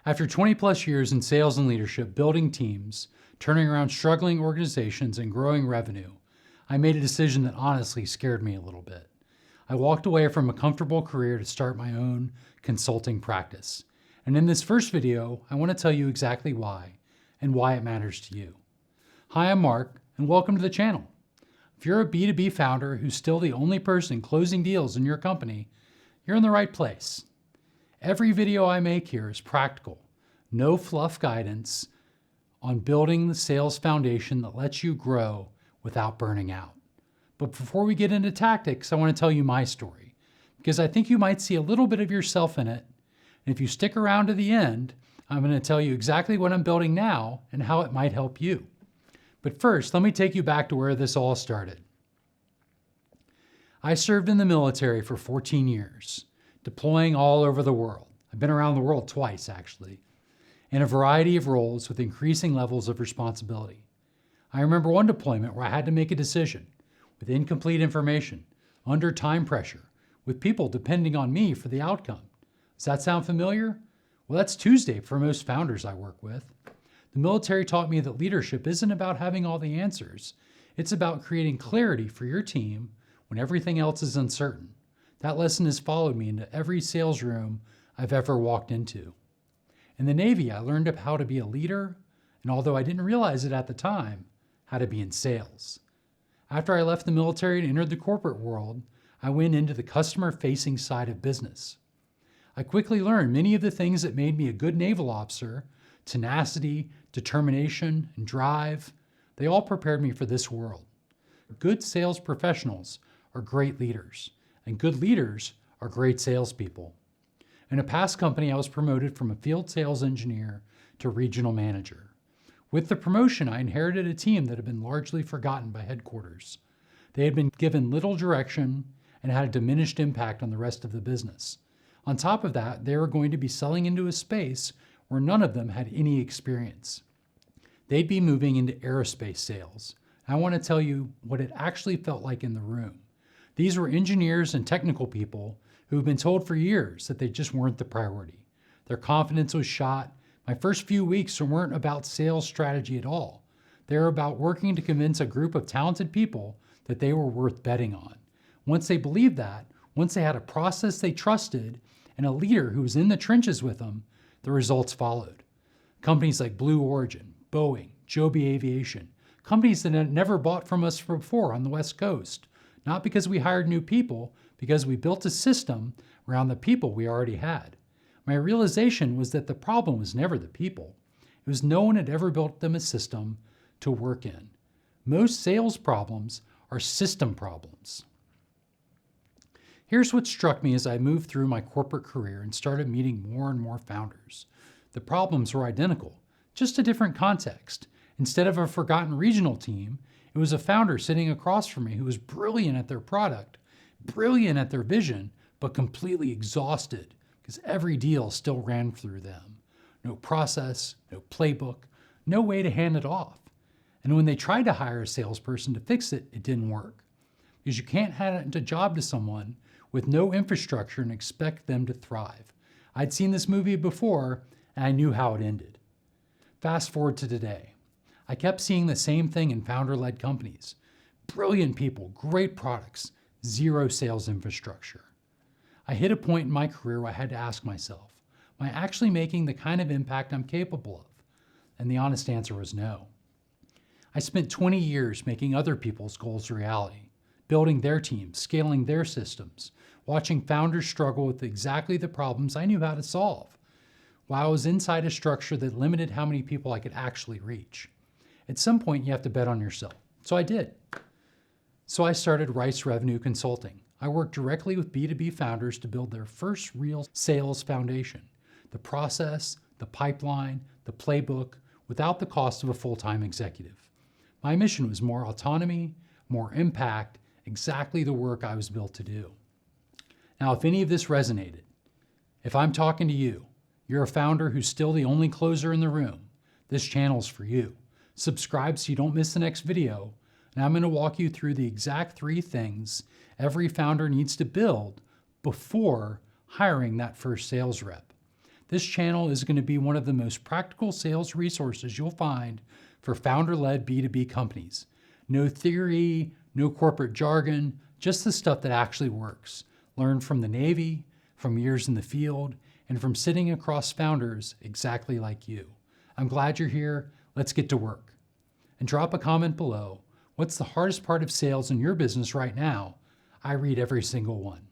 After 20 plus years in sales and leadership, building teams, turning around struggling organizations, and growing revenue, I made a decision that honestly scared me a little bit. I walked away from a comfortable career to start my own consulting practice. And in this first video, I want to tell you exactly why and why it matters to you. Hi, I'm Mark, and welcome to the channel. If you're a B2B founder who's still the only person closing deals in your company, you're in the right place. Every video I make here is practical, no fluff guidance on building the sales foundation that lets you grow without burning out. But before we get into tactics, I want to tell you my story, because I think you might see a little bit of yourself in it. And if you stick around to the end, I'm going to tell you exactly what I'm building now and how it might help you. But first, let me take you back to where this all started. I served in the military for 14 years. Deploying all over the world. I've been around the world twice, actually, in a variety of roles with increasing levels of responsibility. I remember one deployment where I had to make a decision with incomplete information, under time pressure, with people depending on me for the outcome. Does that sound familiar? Well, that's Tuesday for most founders I work with. The military taught me that leadership isn't about having all the answers. It's about creating clarity for your team when everything else is uncertain. That lesson has followed me into every sales room I've ever walked into. In the Navy, I learned how to be a leader, and although I didn't realize it at the time, how to be in sales. After I left the military and entered the corporate world, I went into the customer-facing side of business. I quickly learned many of the things that made me a good naval officer: tenacity, determination, and drive. They all prepared me for this world. Good sales professionals are great leaders. And good leaders are great salespeople. In a past company, I was promoted from a field sales engineer to regional manager. With the promotion, I inherited a team that had been largely forgotten by headquarters. They had been given little direction and had a diminished impact on the rest of the business. On top of that, they were going to be selling into a space where none of them had any experience. They'd be moving into aerospace sales. I want to tell you what it actually felt like in the room. These were engineers and technical people who had been told for years that they just weren't the priority. Their confidence was shot. My first few weeks weren't about sales strategy at all. They were about working to convince a group of talented people that they were worth betting on. Once they believed that, once they had a process they trusted and a leader who was in the trenches with them, the results followed. Companies like Blue Origin, Boeing, Joby Aviation, companies that had never bought from us before on the West Coast. Not because we hired new people, because we built a system around the people we already had. My realization was that the problem was never the people. It was no one had ever built them a system to work in. Most sales problems are system problems. Here's what struck me as I moved through my corporate career and started meeting more and more founders. The problems were identical, just a different context. Instead of a forgotten regional team, it was a founder sitting across from me who was brilliant at their product, brilliant at their vision, but completely exhausted because every deal still ran through them. No process, no playbook, no way to hand it off. And when they tried to hire a salesperson to fix it, it didn't work. Because you can't hand a job to someone with no infrastructure and expect them to thrive. I'd seen this movie before, and I knew how it ended. Fast forward to today. I kept seeing the same thing in founder-led companies. Brilliant people, great products, zero sales infrastructure. I hit a point in my career where I had to ask myself, am I actually making the kind of impact I'm capable of? And the honest answer was no. I spent 20 years making other people's goals a reality, building their teams, scaling their systems, watching founders struggle with exactly the problems I knew how to solve, while I was inside a structure that limited how many people I could actually reach. At some point, you have to bet on yourself. So I did. So I started Rice Revenue Consulting. I worked directly with B2B founders to build their first real sales foundation, the process, the pipeline, the playbook, without the cost of a full-time executive. My mission was more autonomy, more impact, exactly the work I was built to do. Now, if any of this resonated, if I'm talking to you, you're a founder who's still the only closer in the room, this channel's for you. Subscribe so you don't miss the next video, and I'm going to walk you through the exact 3 things every founder needs to build before hiring that first sales rep. This channel is going to be one of the most practical sales resources you'll find for founder-led B2B companies. No theory, no corporate jargon, just the stuff that actually works. Learn from the Navy, from years in the field, and from sitting across founders exactly like you. I'm glad you're here. Let's get to work. And drop a comment below. What's the hardest part of sales in your business right now? I read every single one.